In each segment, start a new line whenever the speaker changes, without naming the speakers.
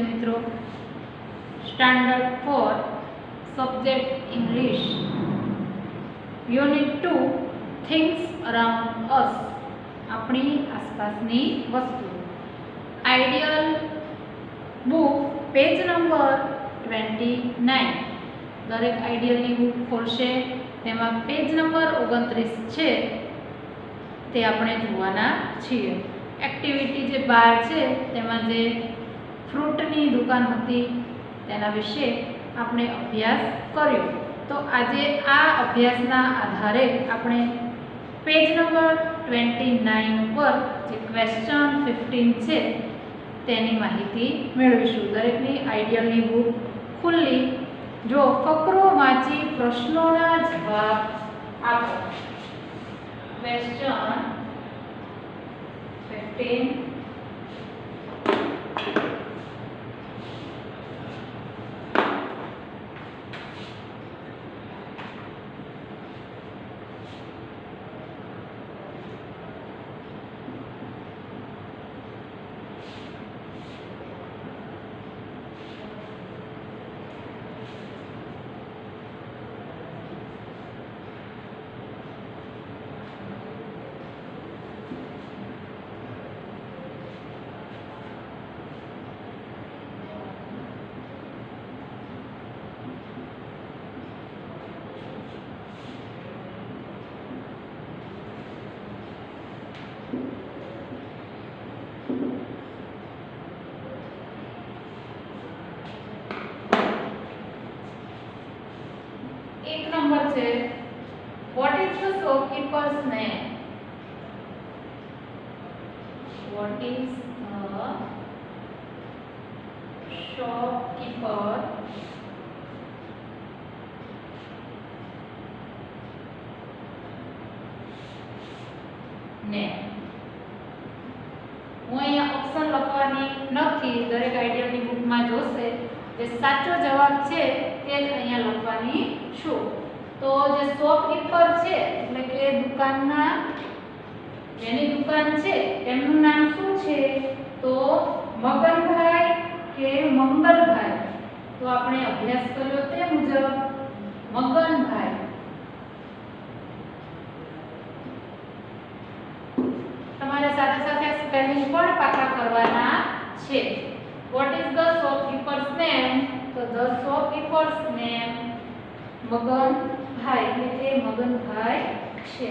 મિત્રો standard 4 subject English unit 2 things around us આપણી આસપાસની વસ્તુ આઈડિયલ બુક પેજ નંબર 29 દરેક આઈડિયલની બુક ખોલશે તેમાં પેજ નંબર 29 છે તે આપણે જોવાના છીએ. એક્ટિવિટી જે 12 છે તેમાં જે ફ્રૂટની દુકાન હતી તેના વિશે આપણે અભ્યાસ કર્યો. તો આજે આ અભ્યાસના આધારે આપણે પેજ નંબર 29 પર જે ક્વેશ્ચન 15 છે તેની માહિતી મેળવીશું. દરેકની આઈડિયલની બુક ખુલ્લી જો ફકરો વાંચી પ્રશ્નોના જવાબ આપો. ક્વેશ્ચન 15 એક નંબર છે what is the shopkeeper's name? What is the shopkeeper name? હું અહીંયા ઓપ્શન લખવાની નથી, દરેક આઈડિયલની બુકમાં જોશે જે સાચો જવાબ છે તે જ અહીંયા લખવાની છું. તો જે શોપકીપર છે એટલે કે દુકાનના જેની દુકાન છે તેમનું નામ શું છે? તો મગનભાઈ કે મંગલભાઈ? તો આપણે અભ્યાસ કર્યો તે મુજબ મગનભાઈ. તમારે સાથે સાથે સ્પેલિંગ પણ પાકા કરવાના છે. What is the shopkeeper's name? તો the shopkeeper's name મગનભાઈ એટલે કે મગનભાઈ છે.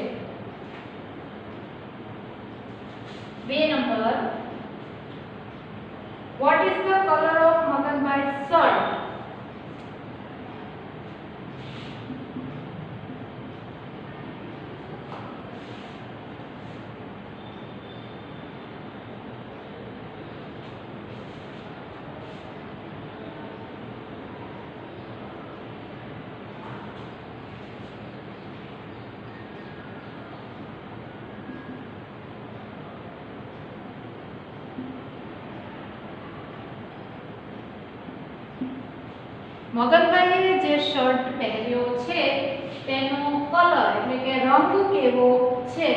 2 number What is the color of મગનભાઈ's shirt? મગનભાઈએ જે શર્ટ પહેર્યો છે તેનો કલર એટલે કે રંગ કેવો છે?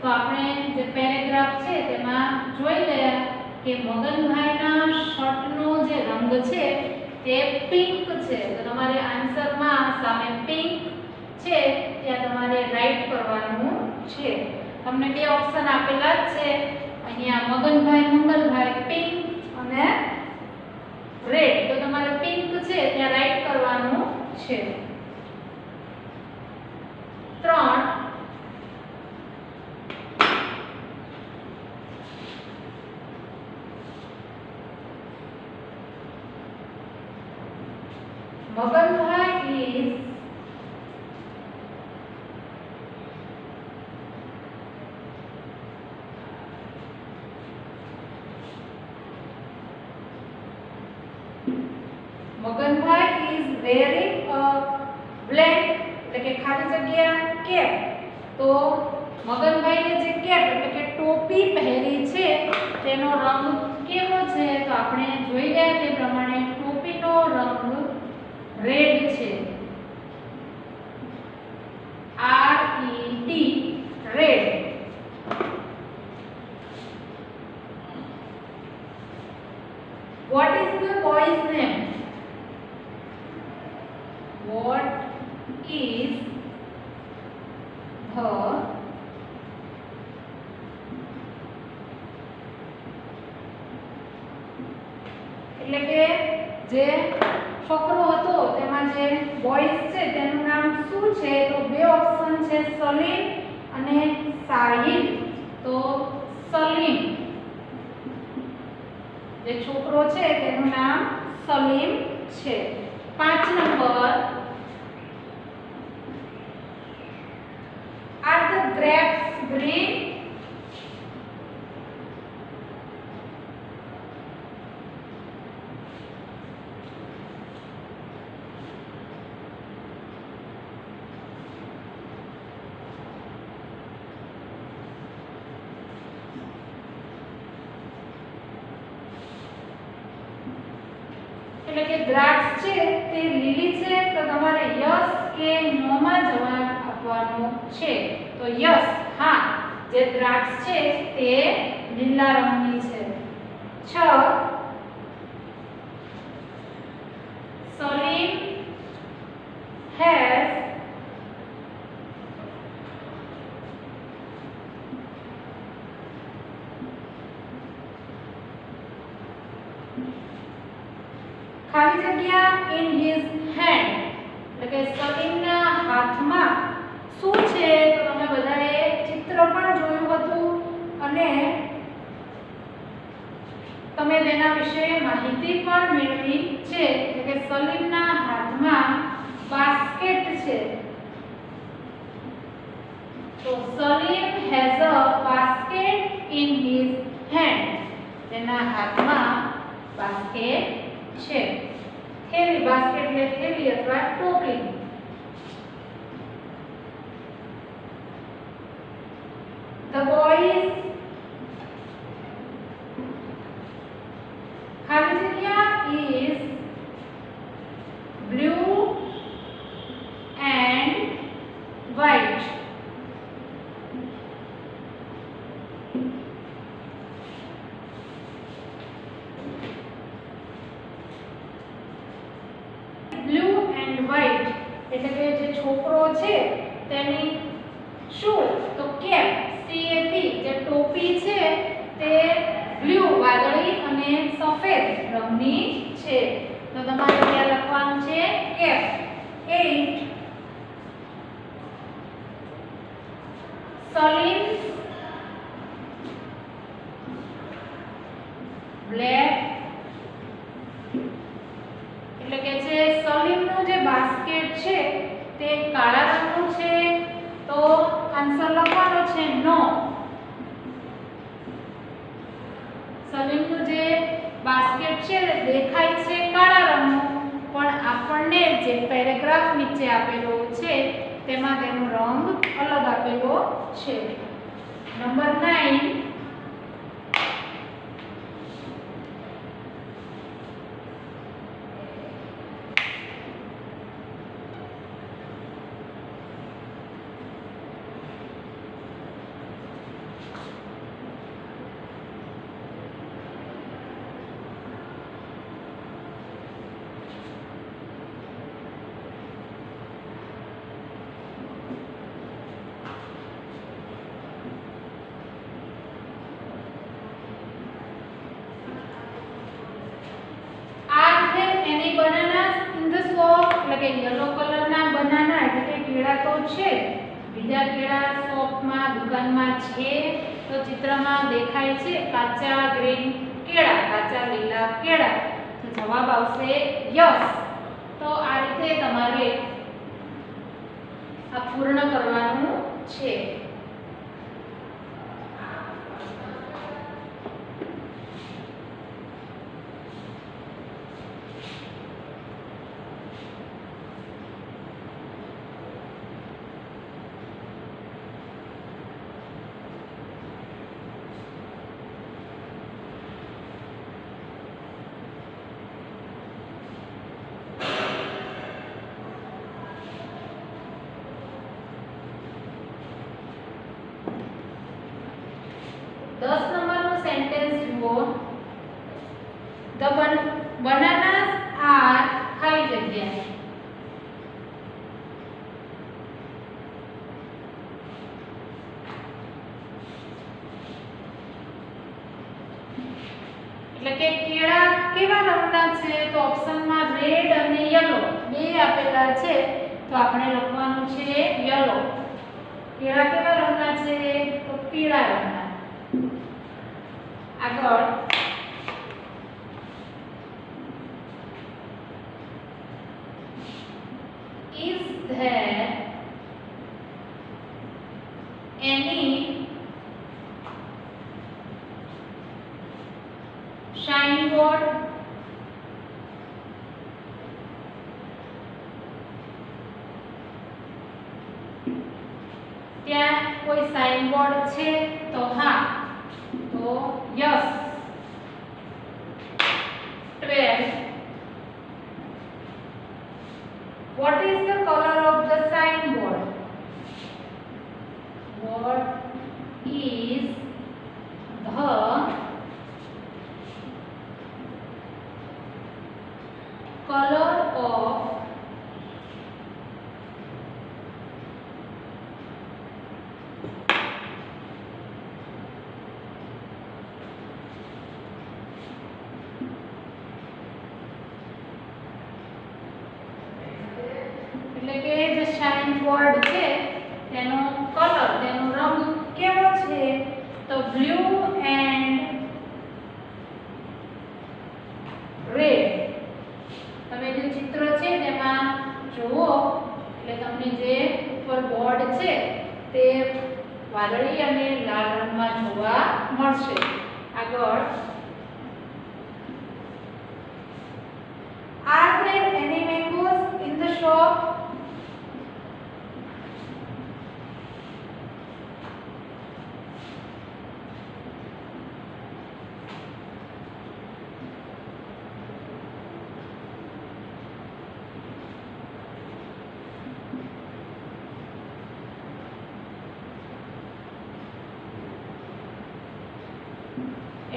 તો આપણે જે પેરેગ્રાફ છે તેમાં જોઈ ગયા કે મગનભાઈના શર્ટનો જે રંગ છે તે પિંક છે. તો તમારે આન્સરમાં સામે પિંક છે ત્યાં તમારે રાઈટ કરવાનું છે. તમને બે ઓપ્શન આપેલા જ છે અહીંયા મગનભાઈ મંગલભાઈ પિંક અને રેડ. તો તમારે પિંક છે ત્યાં રાઈટ કરવાનું છે. 3 Maganbhai is Maganbhai is wearing a blank એટલે કે ખાલી જગ્યા કેપ. તો મગનભાઈએ જે કેપ એટલે કે ટોપી પહેરી છે તેનો રંગ કેવો છે? તો આપણે જોઈ ગયા તે પ્રમાણે ટોપીનો રંગ રેડ છે. RED red. What is the boy's name? What is the એટલે કે જે છોકરો હતો તેમાં જે બોયઝ છે તેનું નામ શું છે? તો બે ઓપ્શન છે, સલીમ અને સાહિલ. તો સલીમ, જે છોકરો છે તેનું નામ સલીમ છે. 5 number, are the grapes green? એટલે કે દ્રાક્ષ છે તે લીલી છે, તો તમારે યસ કે નો માં જવાબ આપવાનો છે. તો યસ, હા, જે દ્રાક્ષ છે તે લીલા રંગની છે. 6, Salim has ખાલી જગ્યા in his hand. એટલે કે સલીમના હાથમાં શું છે? તો તમે બધાએ ચિત્ર પણ જોયું હતું અને તમે તેના વિશે માહિતી પણ મેળવી છે. એટલે કે સલીમના હાથમાં બાસ્કેટ છે. તો Salim has a basket in his hand. તેના હાથમાં બાસ્કેટ છે. થેલી, બાસ્કેટ એટલે થેલી અથવા ટોપલી. The boys ખાલી જગ્યા is blue and white. Blue and white એટલે કે જે છોકરો છે તેની શું? તો કેપ, CAP, જે ટોપી છે તે બ્લુ વાદળી અને સફેદ રંગની છે. તો તમારે ત્યાં લખવાનું છે કેપ. 8, Salim's black એટલે કે જે સલીમનું જે બાસ્કેટ છે તે કાળા રંગનું છે. તો આન્સર લખવાનો છે નો. સલીમનું જે બાસ્કેટ છે દેખાય છે કાળા રંગનું, પણ આપણને જે પેરેગ્રાફ નીચે આપેલો છે તેમાં તેનો રંગ અલગ આપેલો છે. Number 9, any bananas in the shop? એટલે કે યલો કલરના બનાના એટલે કે કેળા તો છે, બીજા કેળા શોપમાં દુકાનમાં છે. તો ચિત્રમાં દેખાય છે કાચા ગ્રીન કેળા, કાચા લીલા કેળા. તો જવાબ આવશે યસ. તો આ રીતે તમારે આ પૂર્ણ કરવાનું છે. The bananas જગ્યાએ. એટલે કે કેળા કેવા રંગના છે તો ઓપ્શનમાં રેડ અને યલો બે આપેલા છે તો આપણે લખવાનું છે યલો. કેળા કેવા રંગના છે તો પીળા રંગના. આગળ is there any signboard ત્યાં કોઈ સાઇનબોર્ડ છે તો હા તો yes. 12 What is the color of the signboard? What is the color of એટલે કે જે શાઇન બોર્ડ છે તેનો કલર તેનો રંગ કેવો છે તો બ્લુ એન્ડ રેડ. તમે જે ચિત્ર છે તેમાં જુઓ એટલે તમને જે ઉપર બોર્ડ છે તે વાદળી અને લાલ રંગમાં જોવા મળશે. આગળ Are there any mangoes in the shop?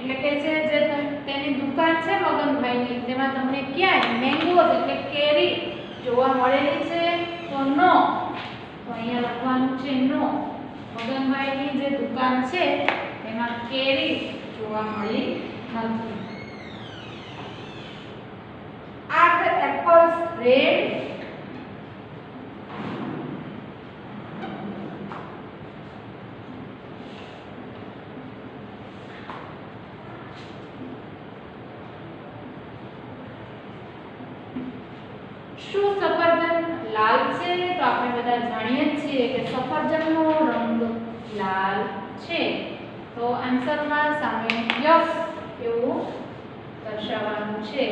એટલે કે છે જે તેની દુકાન છે મગનભાઈની તેમાં તમને ક્યાંય મેંગોઝ એટલે કેરી જોવા મળેલી છે તો નો. તો અહીંયા લખવાનું છે નો. મગનભાઈની જે દુકાન છે તેમાં કેરી જોવા મળી નથી. Are the apples red? શું સફરજન લાલ છે તો આપણે બધા જાણીએ છીએ કે સફરજનનો રંગ લાલ છે તો આન્સરમાં સામે યસ એવું દર્શાવવાનું છે.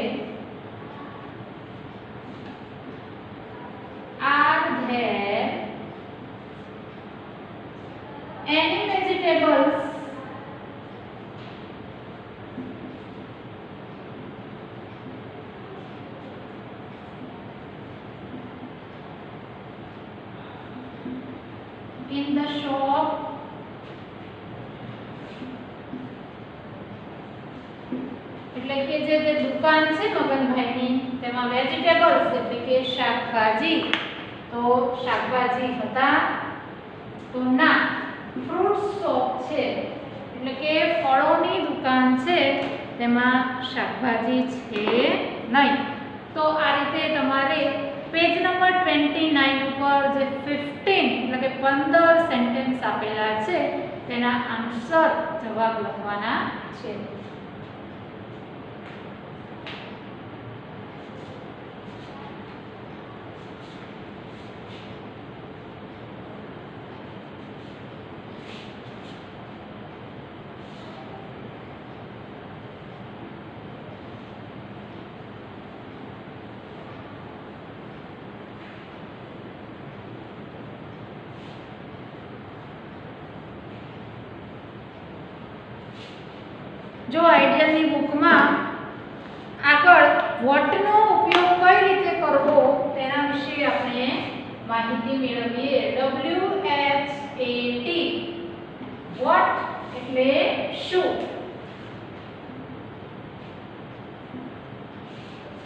Are there any vegetables in the shop? એટલે કે જે દુકાન છે મગનભાઈની તેમાં વેજીટેબલ્સ એટલે કે શાકભાજી તો શાકભાજી હતા તો ના. ફ્રૂટ શોપ છે એટલે કે ફળોની દુકાન છે તેમાં શાકભાજી છે નહીં. તો આ રીતે તમારે પેજ નંબર 29 ઉપર જે 15 એટલે કે 15 સેન્ટેન્સ આપેલા છે તેના આન્સર જવાબ લખવાના છે. જો આઈડિયલની બુકમાં આગળ વોટનો ઉપયોગ કઈ રીતે કરવો તેના વિશે આપણે માહિતી મેળવીએ. WHAT વોટ એટલે શું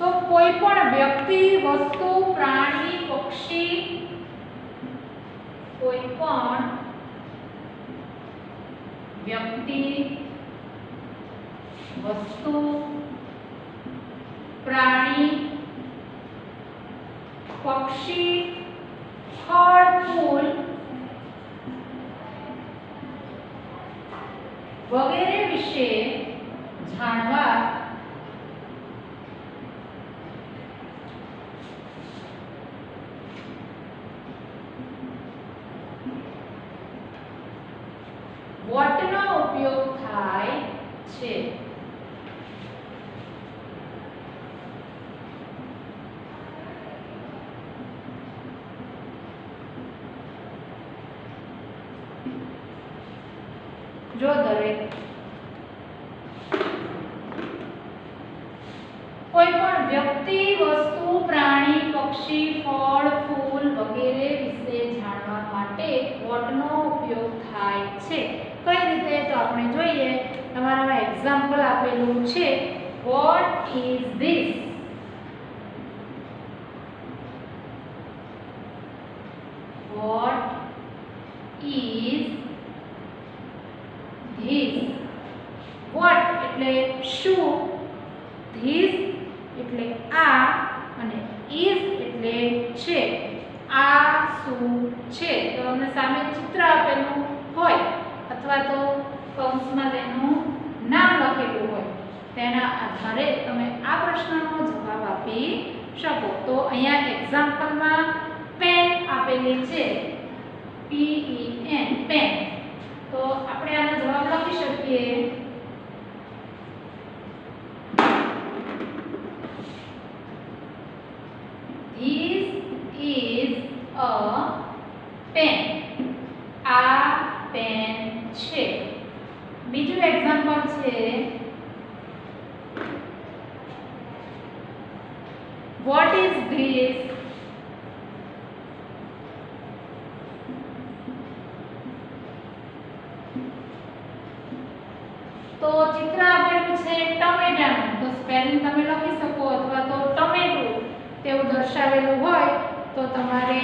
તો કોઈ પણ વ્યક્તિ, વસ્તુ, પ્રાણી, પક્ષી, કોઈ પણ વ્યક્તિ, વસ્તુ, પ્રાણી, પક્ષી, ફળ, ફૂલ વગેરે વિશે જાણવા વોટનો ઉપયોગ થાય છે. જો દરેક કોઈ પણ વ્યક્તિ, વસ્તુ, પ્રાણી, પક્ષી, ફળ, ફૂલ વગેરે વિશે જાણવા માટે વોટનો ઉપયોગ થાય છે. કઈ રીતે તો આપણે જોઈએ. તમારામાં એક્ઝામ્પલ આપેલું છે. What is this? What is this? What એટલે શું, ધીસ એટલે આ, અને ઇઝ એટલે છે. આ શું છે? તો તમને સામે ચિત્ર આપેલું હોય અથવા તો કૌંસમાં તેનું નામ લખેલું હોય, તેના આધારે તમે આ પ્રશ્નનો જવાબ આપી શકો. તો અહીંયા એક્ઝામ્પલમાં પેન આપેલી છે, PEN, પેન. તો આપણે આનો જવાબ લખી શકીએ. This is a pen. આ પેન છે. બીજું એક્ઝામ્પલ છે, what is this? તો ચિત્ર આપેલું છે ટમેટાનું. તો સ્પેલિંગ તમે લખી શકો અથવા તો ટમેટું તેવું દર્શાવેલું હોય તો તમારે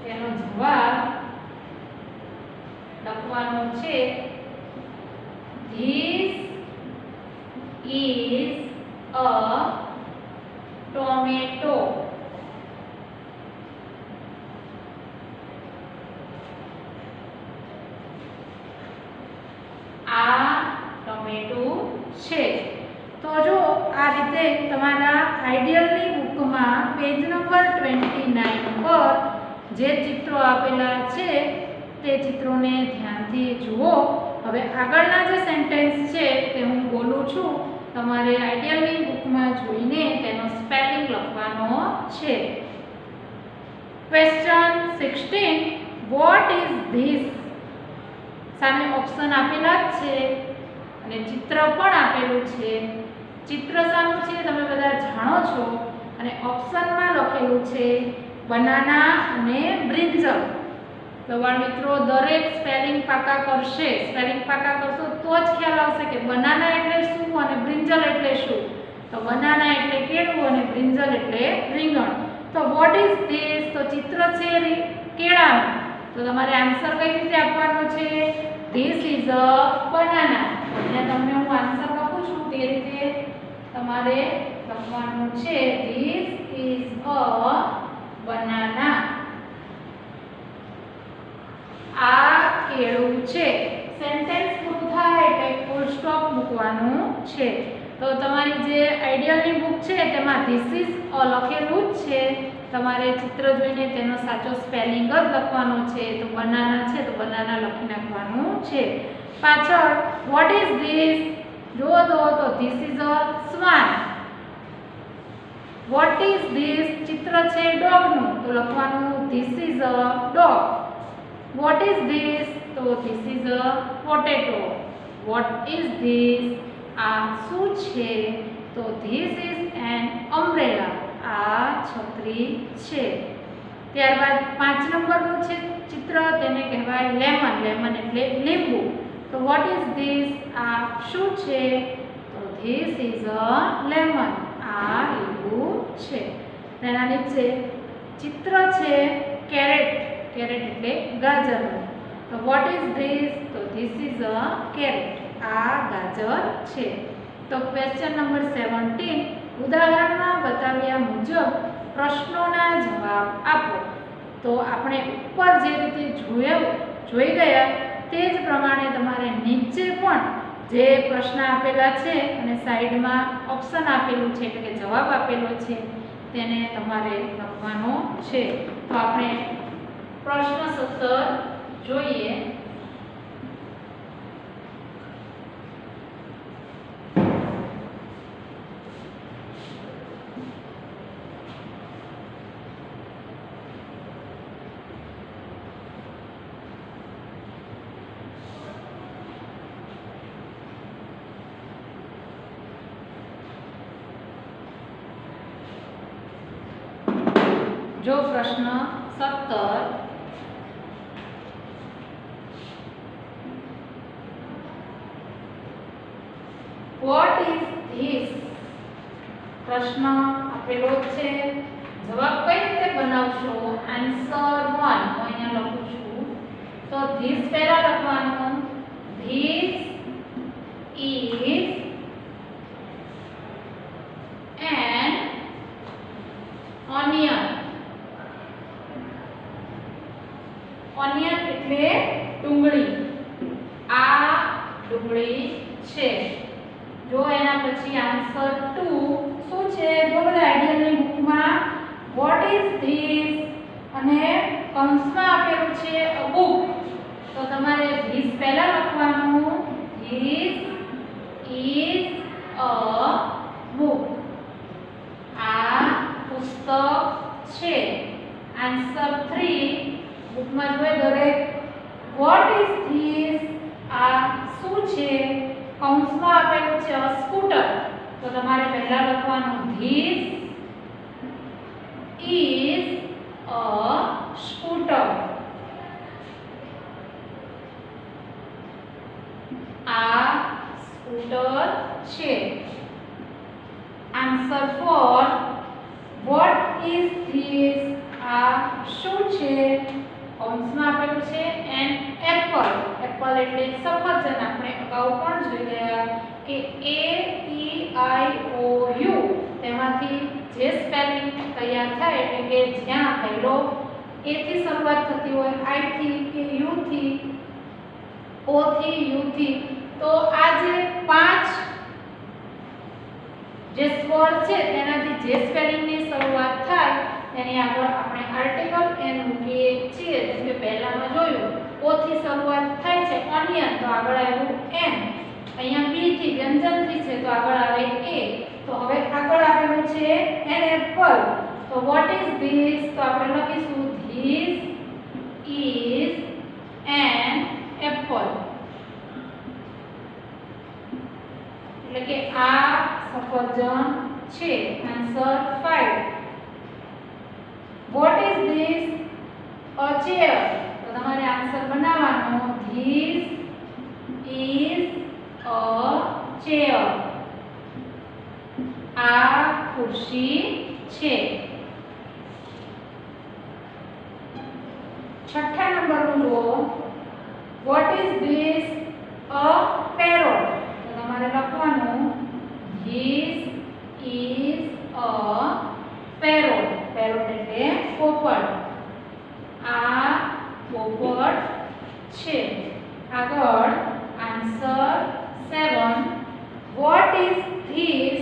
તેનો જવાબ લખવાનો છે. This is a tomato. આ ટમેટું છે. તો જો આ રીતે તમારા આઈડિયલની બુકમાં પેજ નંબર 29 પર જે ચિત્રો આપેલા છે તે ચિત્રોને ધ્યાનથી જુઓ. હવે આગળના જે સેન્ટેન્સ છે તે હું બોલું છું, તમારે આઈડિયલની બુકમાં જોઈને તેનો સ્પેલિંગ લખવાનો છે. Question 16, vote is this? સામે ઓપ્શન આપેલા જ છે અને ચિત્ર પણ આપેલું છે. ચિત્ર સાનું છે તમે બધા જાણો છો અને ઓપ્શનમાં લખેલું છે બનાના અને બ્રિંજલ. તો બાળ મિત્રો દરેક સ્પેલિંગ પાકા કરશે. સ્પેલિંગ પાકા કરશો તો જ ખ્યાલ આવશે કે બનાના એટલે શું અને બ્રિંજલ એટલે શું. તો બનાના એટલે કેળું અને બ્રિંજલ એટલે રીંગણ. તો વોટ ઇઝ ધીસ? તો ચિત્ર છે કેળાનું. તો તમારે આન્સર કઈ રીતે આપવાનો છે? This is a banana. અહીંયા તમને હું આન્સર લખું છું તે રીતે તમારે લખવાનું છે. This is a banana. આ કેળું છે. સેન્ટેન્સ પૂરું થાય એટલે ફૂલ સ્ટોપ મૂકવાનું છે. તો તમારી જે આઈડિયલની બુક છે તેમાં ધીસ ઇઝ અ લખેલું જ છે. તમારે ચિત્ર જોઈને તેનો સાચો સ્પેલિંગ જ લખવાનો છે. તો બનાના છે તો બનાના લખી નાખવાનું છે. પાછળ વોટ ઇઝ ધીસ? જો તો this is a swan. What is this? ચિત્ર છે ડોગનું તો લખવાનું this is a dog. What is this? તો this is a potato. What is this? આ શું છે? તો ધીસ ઇઝ એન અમ્બ્રેલા. આ છત્રી છે. ત્યારબાદ 5 નંબરનું છે ચિત્ર, તેને કહેવાય લેમન. લેમન એટલે લીંબુ. તો વોટ ઇઝ ધીસ? આ શું છે? તો ધીસ ઇઝ અ લેમન. આ લીંબુ એના નીચે ચિત્ર છે કેરેટ, કેરેટ એટલે ગાજરનું. તો વોટ ઇઝ ધીસ? તો ધીસ ઇઝ અ કેરેટ. આ ગાજર છે. તો ક્વેશ્ચન નંબર 17, ઉદાહરણમાં બતાવ્યા મુજબ પ્રશ્નોના જવાબ આપો. તો આપણે ઉપર જે રીતે જોઈ ગયા તે જ પ્રમાણે તમારે નીચે પણ જે પ્રશ્ન આપેલા છે અને સાઈડમાં ઓપ્શન આપેલું છે એટલે કે જવાબ આપેલો છે તેને તમારે લખવાનો છે. તો આપણે પ્રશ્ન 17 જોઈએ. જો પ્રશ્ન 17, વોટ ઇઝ ધીસ? પ્રશ્ન આપેલો છે, જવાબ કઈ રીતે બનાવશો? આન્સર 1 હું અહીંયા લખું છું. તો ધીસ પહેલા લખવાનું. This is N onion. Onion એટલે ડુંગળી. આ ડુંગળી છે. જો એના પછી આન્સર 2 શું છે? જો બધા આઈડિયલની બુકમાં વોટ ઇઝ ધીસ અને કૌંસમાં આપેલું છે અ બુક. તો તમારે ધીસ પહેલા લખવાનું. This is a book. આ પુસ્તક છે. આન્સર 3 બુકમાં જોઈ દરેક વોટ ઇઝ ધીસ? આ શું છે? કૌંસમાં આપેલું છે અ સ્કૂટર. તો તમારે પહેલા લખવાનું ધીસ ઇઝ અ સ્કૂટર. આ સ્કૂટર છે. Answer 4 vote is this? આ શું છે? કૌંસમાં આપેલું છે એન એપલ. એપલ એટલે સફરજન. આપણે અગાઉ પણ જોઈ ગયા કે AEIOU તેમાંથી જે સ્પેલિંગ તૈયાર થાય એટલે કે જ્યાં પહેલો A થી શરૂઆત થતી હોય, I થી કે U થી, O થી U થી, તો આ જે 5 જે સ્વર છે તેનાથી જે સ્પેલિંગની શરૂઆત થાય તેની આગળ આપણે આર્ટિકલ એન મૂકીએ છીએ. જેમ કે પહેલામાં જોયું ઓ થી શરૂઆત થાય છે ઓનિયન, તો આગળ આવ્યું એન. અહીંયા બી થી વ્યંજનથી છે તો આગળ આવે એ. તો હવે આગળ આપેલું છે એન એપલ. તો વોટ ઇઝ ધીસ? તો આપણે લખીશું ધીસ ઇઝ એન એપલ. એટલે કે આ સફરજન છે. Answer 5 what is this? A chair. તો તમારે આન્સર બનાવવાનો. This is a chair. આ ખુરશી છે. છઠ્ઠા નંબરનું જુઓ. What is this? A parrot. તો તમારે લખવાનું this is a parrot. Parrot એટલે પોપટ. આ પોપટ છે. આગળ આન્સર 7 વોટ ઇઝ ધીસ?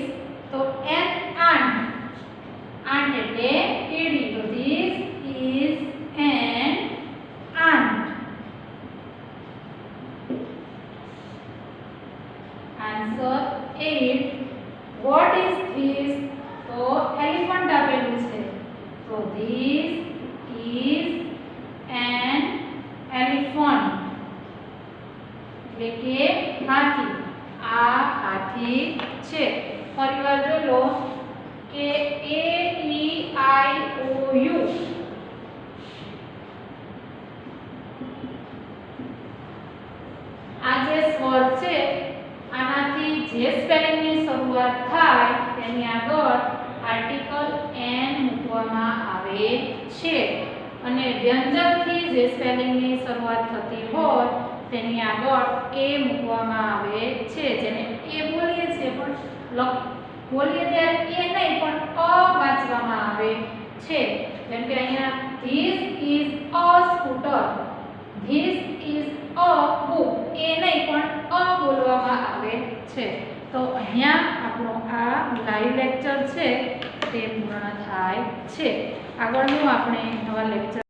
તો એન આન્ટ. આન્ટ એટલે કીડી. તો this is an ant. Answer 8 what is this? તો એલિફન્ટ આપેલું છે. તો ધીસ ઇઝ એન એલિફન્ટ. એટલે કે હાથી. આ હાથી છે. વ્યંજનથી જે સ્પેલિંગની શરૂઆત થતી હોય તેની આગળ એ મૂકવામાં આવે છે, જેને એ બોલીએ છીએ પણ બોલીએ ત્યારે એ નહીં પણ અ વાંચવામાં આવે છે. જેમ કે અહીંયા this is a scooter, this is a book, એ નહીં પણ અ બોલવામાં આવે છે. તો અહીંયા આપણો આ લાઈવ લેક્ચર છે તે પૂર્ણ થાય છે. આગળનું આપણે નવા લેક્ચર